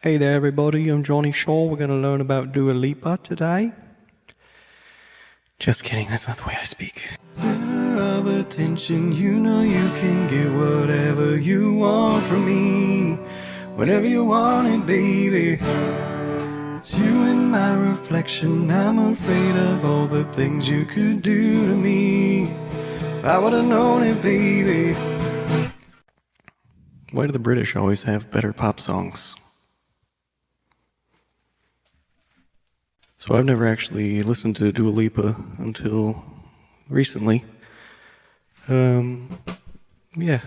Hey there everybody, I'm Johnny Shaw. We're going to learn about Dua Lipa today. Just kidding, that's not the way I speak. Center of attention, you know you can get whatever you want from me. Whenever you want it, baby. It's you and my reflection, I'm afraid of all the things you could do to me. If I would've known it, baby. Why do the British always have better pop songs? So I've never actually listened to Dua Lipa until recently. I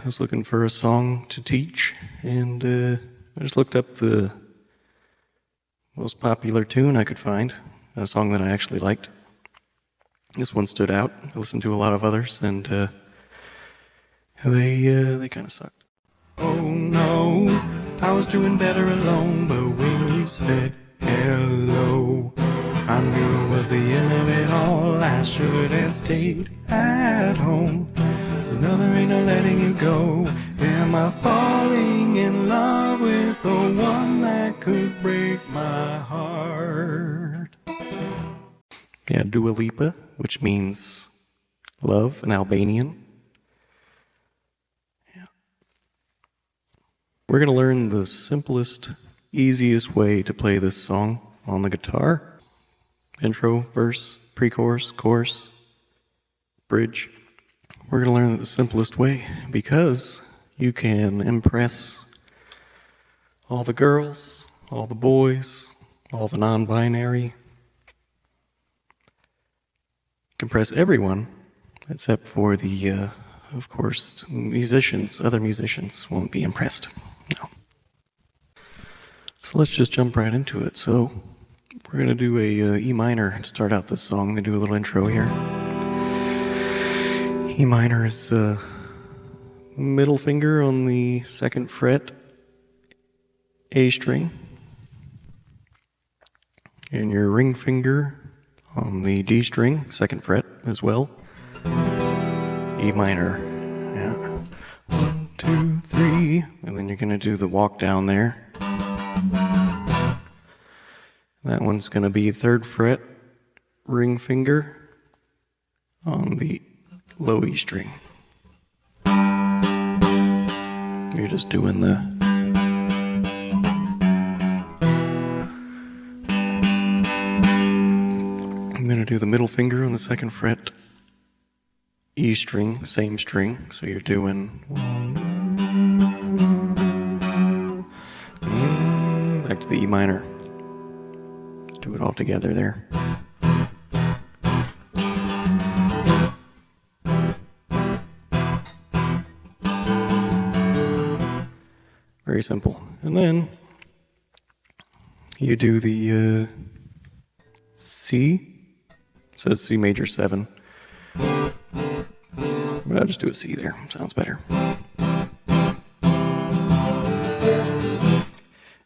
was looking for a song to teach, and I just looked up the most popular tune I could find, a song that I actually liked. This one stood out. I listened to a lot of others, and they kind of sucked. Oh no, I was doing better alone, but when you said hello, I knew it was the end of it all. I should have stayed at home. Cause now there ain't no letting you go. Am I falling in love with the one that could break my heart? Yeah, Dua Lipa, which means love in Albanian. Yeah. We're going to learn the simplest, easiest way to play this song on the guitar. Intro, verse, pre-chorus, chorus, bridge. We're going to learn it the simplest way because you can impress all the girls, all the boys, all the non-binary. You can impress everyone except for the, of course, musicians. Other musicians won't be impressed. No. So let's just jump right into it. So we're going to do a E minor to start out this song. I'm going to do a little intro here. E minor is middle finger on the 2nd fret, A string, and your ring finger on the D string, 2nd fret as well. E minor. Yeah. 1, 2, 3, and then you're going to do the walk down there. That one's going to be 3rd fret, ring finger on the low E string. You're just doing the... I'm going to do the middle finger on the 2nd fret, E string, same string. So you're doing... back to the E minor. Do it all together there. Very simple. And then you do the C. It says C major 7. But I'll just do a C there. Sounds better.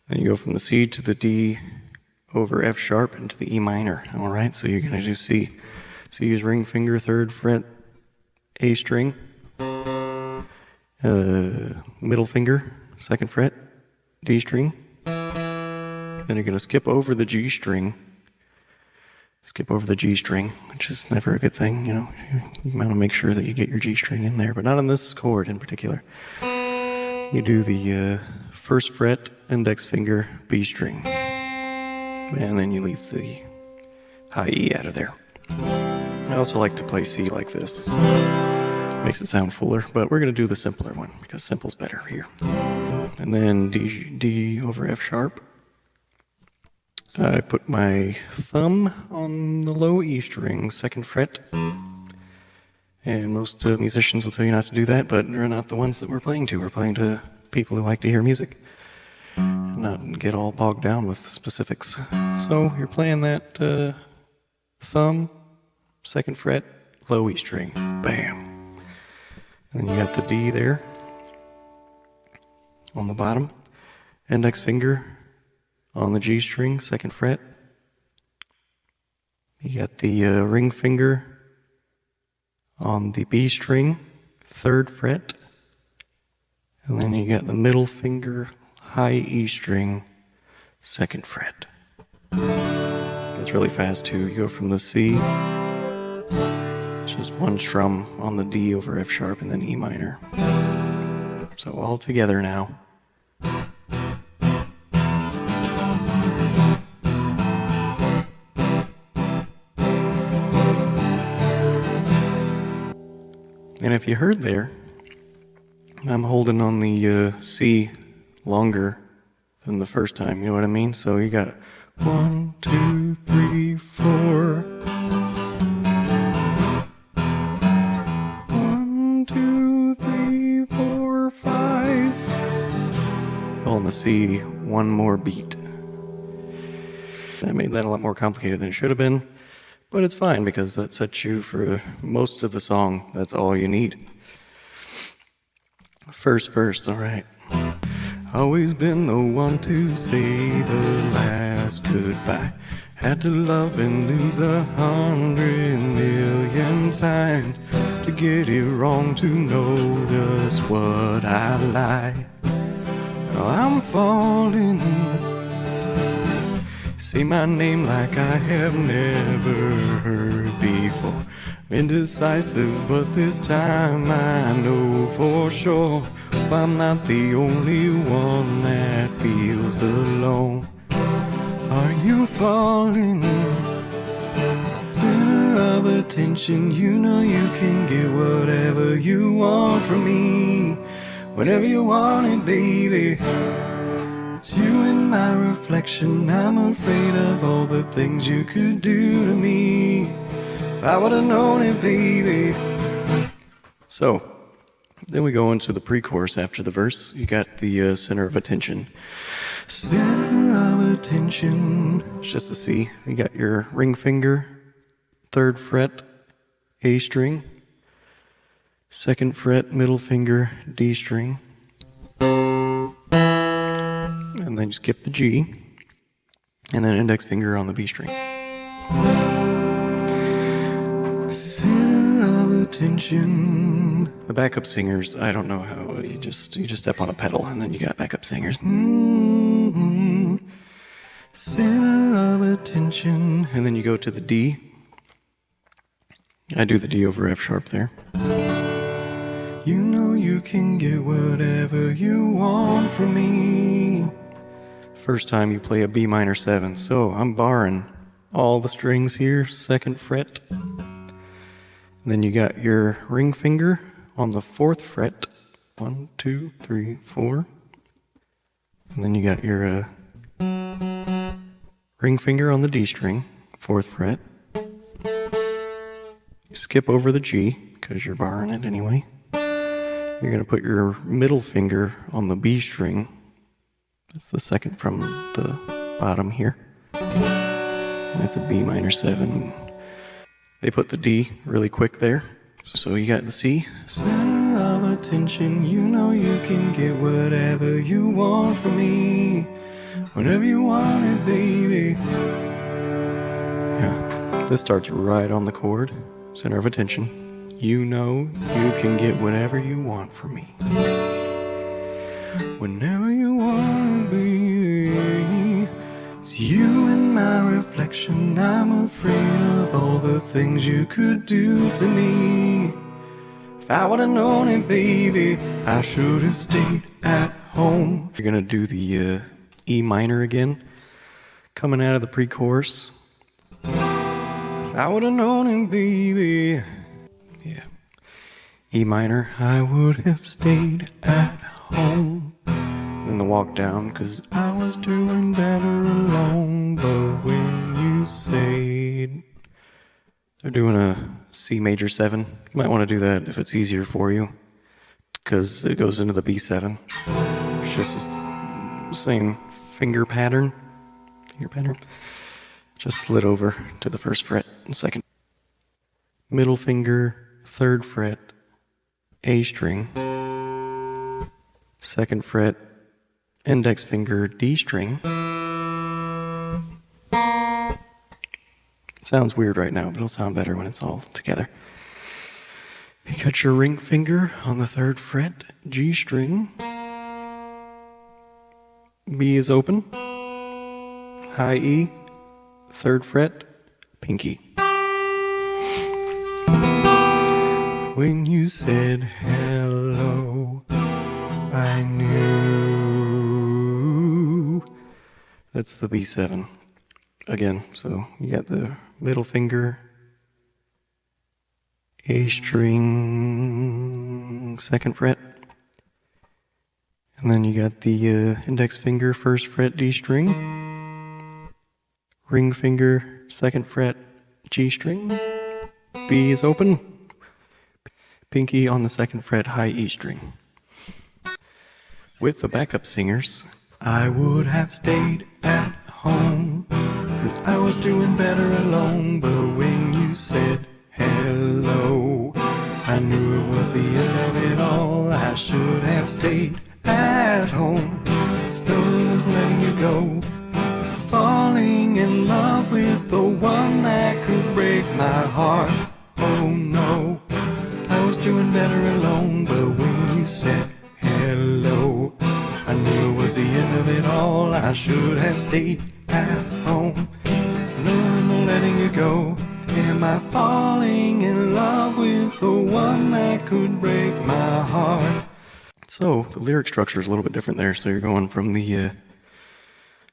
Then you go from the C to the D over F sharp into the E minor. All right, so you're going to do C. C is ring finger, 3rd fret, A string, middle finger, 2nd fret, D string. Then you're going to skip over the G string. Skip over the G string, which is never a good thing, you know. You want to make sure that you get your G string in there, but not on this chord in particular. You do the 1st fret, index finger, B string. And then you leave the high E out of there. I also like to play C like this. Makes it sound fuller, but we're going to do the simpler one because simple's better here. And then D over F sharp. I put my thumb on the low E string, 2nd fret. And most musicians will tell you not to do that, but they're not the ones that we're playing to. We're playing to people who like to hear music. Not get all bogged down with specifics. So you're playing that thumb, 2nd fret, low E string. Bam. And then you got the D there on the bottom. Index finger on the G string, 2nd fret. You got the ring finger on the B string, 3rd fret. And then you got the middle finger, high E string second fret. That's really fast too. You go from the C, just one strum on the D over F sharp and then E minor. So all together now. And if you heard there, I'm holding on the C longer than the first time, you know what I mean? So you got 1, 2, 3, 4. 1, 2, 3, 4, 5. On the C, one more beat. I made that a lot more complicated than it should have been, but it's fine because that sets you for most of the song. That's all you need. First verse, all right. Always been the one to say the last goodbye. Had to love and lose 100,000,000 times to get it wrong, to know just what I like. Now I'm falling. Say my name like I have never heard before. Indecisive, but this time I know for sure. Hope I'm not the only one that feels alone. Are you falling? Center of attention, you know you can get whatever you want from me. Whenever you want it, baby. It's you and my reflection. I'm afraid of all the things you could do to me. If I would have known it, baby. So, then we go into the pre-chorus after the verse. You got the center of attention. Center of attention. It's just a C. You got your ring finger, 3rd fret, A string, 2nd fret, middle finger, D string. And then you skip the G, and then index finger on the B string. Center of attention. The backup singers, I don't know how, you just step on a pedal and then you got backup singers. Center of attention, and then you go to the D. I do the D over F sharp there. You know you can get whatever you want from me. First time you play a B minor 7, so I'm barring all the strings here, 2nd fret. And then you got your ring finger on the 4th fret, 1, 2, 3, 4. And then you got your ring finger on the D string, 4th fret. You skip over the G, because you're barring it anyway. You're going to put your middle finger on the B string. That's the 2nd from the bottom here. That's a B minor 7. They put the D really quick there. So you got the C. Center of attention, you know you can get whatever you want from me. Whenever you want it, baby. Yeah, this starts right on the chord. Center of attention. You know you can get whatever you want from me. Whenever you want it, baby. It's you and my reflection. I'm afraid of all the things you could do to me. If I would have known it, baby, I should have stayed at home. You're gonna do the E minor again, coming out of the pre-chorus. If I would have known it, baby. Yeah. E minor, I would have stayed at home. Then the walk down, 'cause I was doing better alone. But when you said, they're doing a C major 7. You might want to do that if it's easier for you, because it goes into the B7. It's just the same finger pattern. Just slid over to the 1st fret and 2nd. Middle finger, 3rd fret, A string, 2nd fret, index finger, D string. It sounds weird right now, but it'll sound better when it's all together. You got your ring finger on the 3rd fret, G string. B is open. high E, 3rd fret, pinky. When you said hello, I knew. That's the B7 again. So you got the middle finger, A string, 2nd fret. And then you got the index finger, 1st fret, D string. Ring finger, 2nd fret, G string. B is open. Pinky on the 2nd fret, high E string. With the backup singers, I would have stayed at home, 'cause I was doing better alone. But when you said hello, I knew it was the end of it all. I should have stayed at home. Still was letting you go. Falling in love with the one that could break my heart. Oh no, I was doing better alone. But when you said hello, I knew it was the end of it all. I should have stayed at home. No, I'm letting you go. Am I falling in love with the one that could break my heart? So the lyric structure is a little bit different there. So you're going from the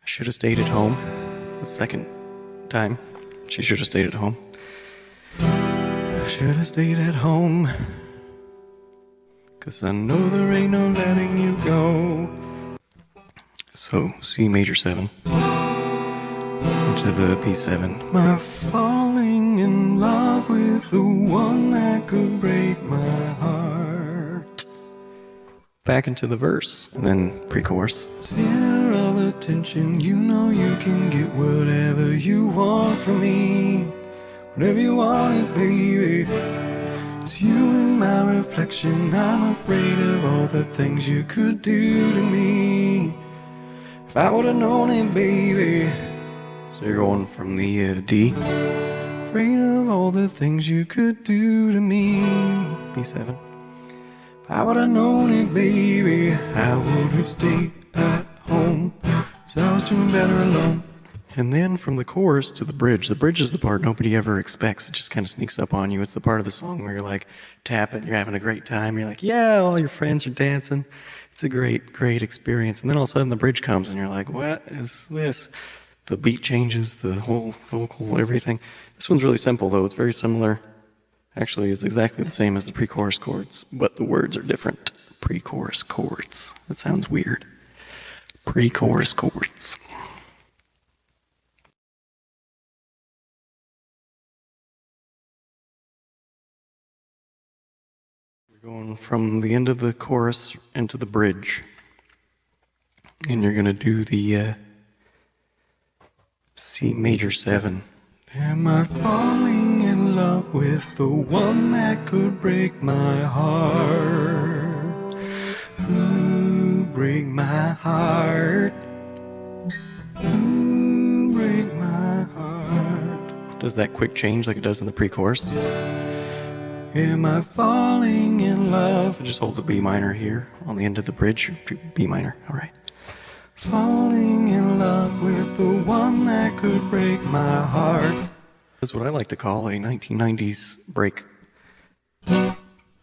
I should have stayed at home. The second time, she should have stayed at home. Should have stayed at home, 'cause I know there ain't no letting you go. So C major 7 into the B7. My falling in love with the one that could break my heart. Back into the verse, and then pre-chorus. Center of attention, you know you can get whatever you want from me. Whatever you want it, baby. It's you and my reflection. I'm afraid of all the things you could do to me. If I would've known it, baby. So you're going from the D. Afraid of all the things you could do to me. B7. If I would've known it, baby, I would've stayed at home. So I was doing better alone. And then from the chorus to the bridge. The bridge is the part nobody ever expects. It just kind of sneaks up on you. It's the part of the song where you're like tapping, you're having a great time. You're like, yeah, all your friends are dancing. It's a great, great experience. And then all of a sudden the bridge comes and you're like, what is this? The beat changes, the whole vocal, everything. This one's really simple though. It's very similar. Actually, it's exactly the same as the pre-chorus chords, but the words are different. Pre-chorus chords. That sounds weird. Pre-chorus chords. Going from the end of the chorus into the bridge. And you're going to do the C major 7. Am I falling in love with the one that could break my heart? Ooh, break my heart. Ooh, break my heart. Does that quick change like it does in the pre-chorus? Am I falling in love? It just holds a B minor here on the end of the bridge. B minor, all right. Falling in love with the one that could break my heart. That's what I like to call a 1990s break.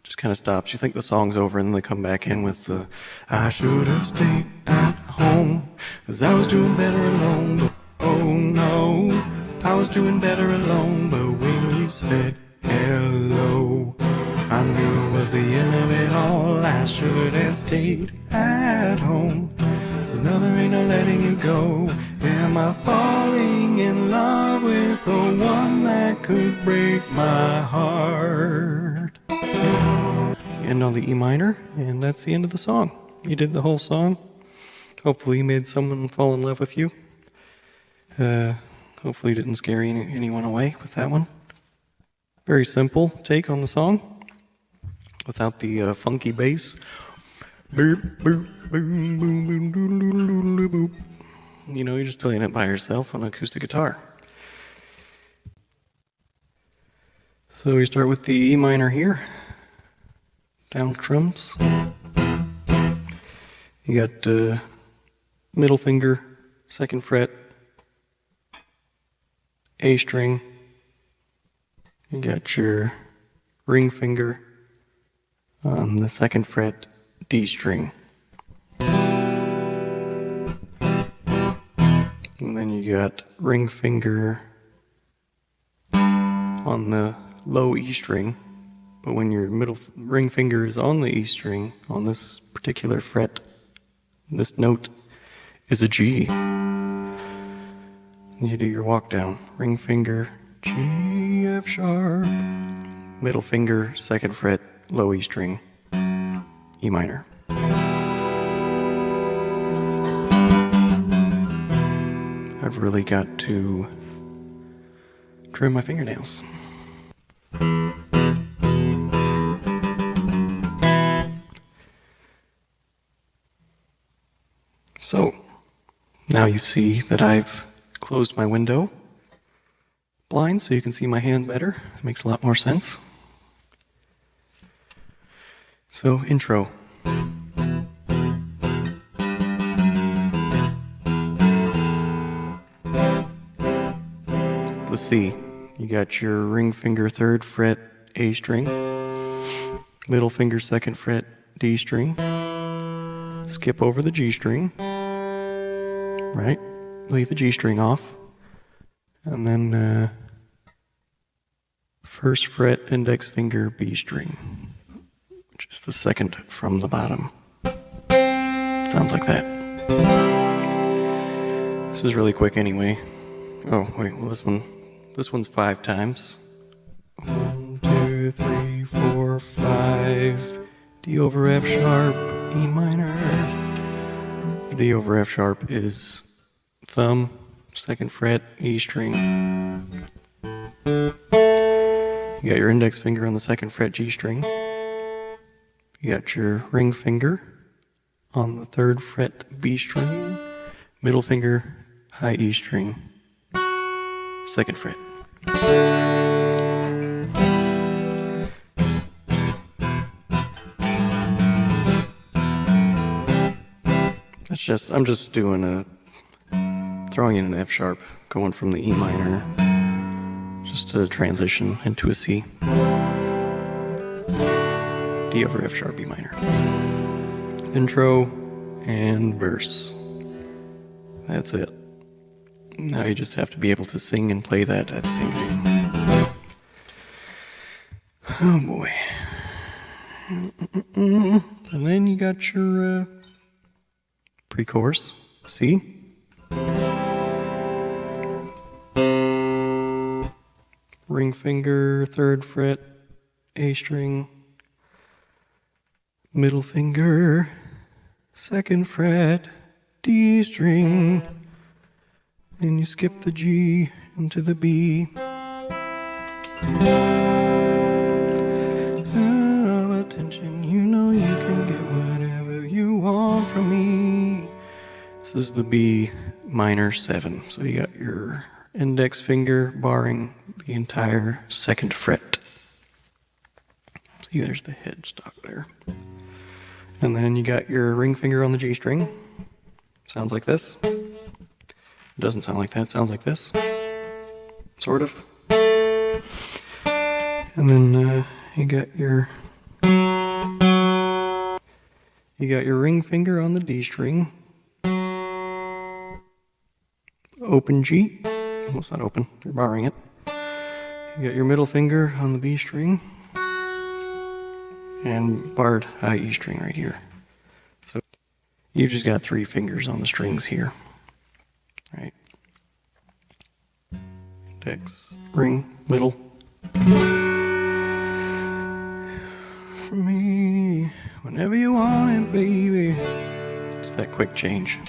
Just kind of stops. You think the song's over and then they come back in with the I should have stayed at home, 'cause I was doing better alone. But oh no, I was doing better alone. But when you said hello, I knew it was the end of it all. I should have stayed at home, 'cause now there ain't no letting you go. Am I falling in love with the one that could break my heart? End on the E minor, and that's the end of the song. You did the whole song. Hopefully you made someone fall in love with you. Hopefully you didn't scare anyone away with that one. Very simple take on the song, without the funky bass. Boop, boop, boom, boom, boom, doodle, doodle, boop. You know, you're just playing it by yourself on an acoustic guitar. So we start with the E minor here. Down strums. You got middle finger, 2nd fret, A string. You got your ring finger on the 2nd fret, D string. And then you got ring finger on the low E string. But when your middle ring finger is on the E string, on this particular fret, this note is a G. You do your walk down. Ring finger, G, F sharp. Middle finger, 2nd fret, low E string, E minor. I've really got to trim my fingernails. So, now you see that I've closed my window blind so you can see my hand better. That makes a lot more sense. So, intro. It's the C. You got your ring finger 3rd fret A string, middle finger 2nd fret D string, skip over the G string, right? Leave the G string off, and then 1st fret index finger B string, which is the 2nd from the bottom. Sounds like that. This is really quick anyway. Oh wait, well this one's 5 times. 1, 2, 3, 4, 5. D over F sharp, E minor. D over F sharp is thumb, 2nd fret, E string. You got your index finger on the 2nd fret, G string. You got your ring finger on the 3rd fret, B string. Middle finger, high E string, 2nd fret. I'm just doing throwing in an F sharp, going from the E minor, just to transition into a C. D over F sharp, E minor. Intro and verse. That's it. Now you just have to be able to sing and play that at the same time. Oh boy. And then you got your pre-chorus, C. Ring finger, 3rd fret, A string. Middle finger, 2nd fret, D string. And you skip the G into the B. Oh, attention, you know you can get whatever you want from me. This is the B minor 7. So you got your index finger barring the entire 2nd fret. See, there's the headstock there. And then you got your ring finger on the G string. Sounds like this. It doesn't sound like that. It sounds like this. Sort of. And then you got your ring finger on the D string. Open G. Well, it's not open. You're barring it. You got your middle finger on the B string. And barred high E string right here. So you've just got 3 fingers on the strings here. Right. Index, ring, middle. For me, whenever you want it, baby. It's that quick change.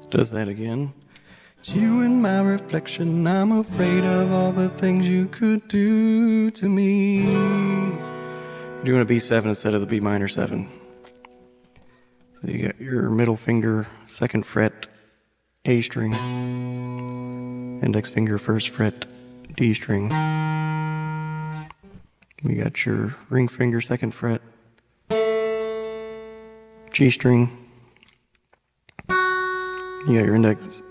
Does that again. It's you and my reflection. I'm afraid of all the things you could do to me. You're doing a B7 instead of the B minor 7. So you got your middle finger, 2nd fret, A string. Index finger, 1st fret, D string. We got your ring finger, 2nd fret, G string. You got your index.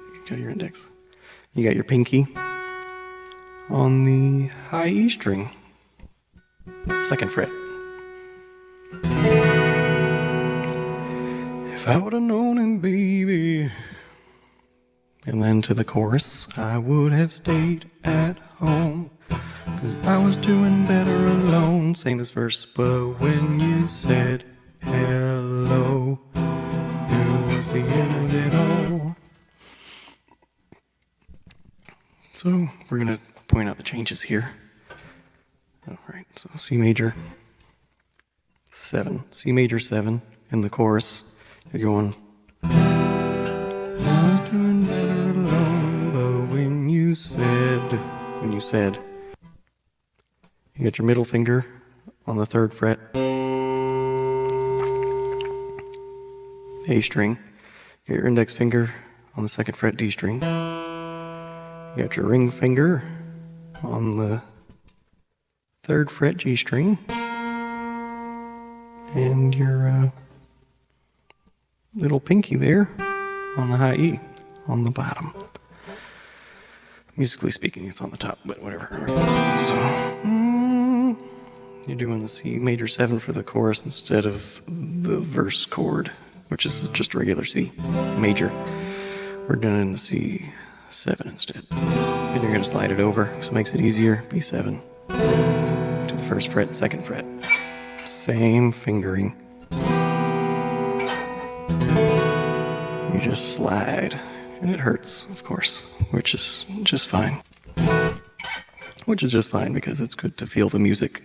You got your pinky on the high E string, 2nd fret. If I would have known it, baby. And then to the chorus, I would have stayed at home, 'cause I was doing better alone. Same as verse, but when you said hello, it was the end of it all. So we're going to point out the changes here. All right, so C major 7, C major 7 in the chorus. You're going, I was doing better alone, but when you said, you got your middle finger on the 3rd fret, A string. You got your index finger on the 2nd fret, D string. You got your ring finger on the 3rd fret, G string. And your little pinky there on the high E, on the bottom. Musically speaking, it's on the top, but whatever. So, you're doing the C major 7 for the chorus instead of the verse chord, which is just regular C major. We're doing it in the C7 instead. And you're going to slide it over, so it makes it easier. B7 to the 1st fret, 2nd fret. Same fingering. You just slide, and it hurts, of course, which is just fine. Which is just fine because it's good to feel the music.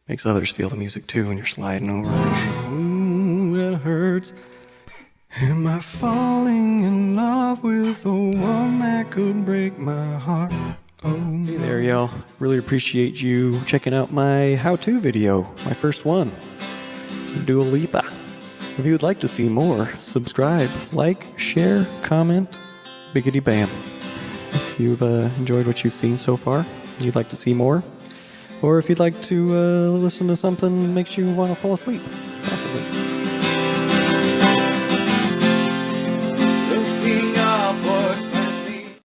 Makes others feel the music too when you're sliding over. Ooh, it hurts. Am I falling in love with the one that could break my heart? Oh, hey there, y'all. Really appreciate you checking out my how-to video, my first one. Do a Lipa. If you would like to see more, subscribe, like, share, comment, biggity bam. If you've enjoyed what you've seen so far, you'd like to see more, or if you'd like to listen to something that makes you want to fall asleep.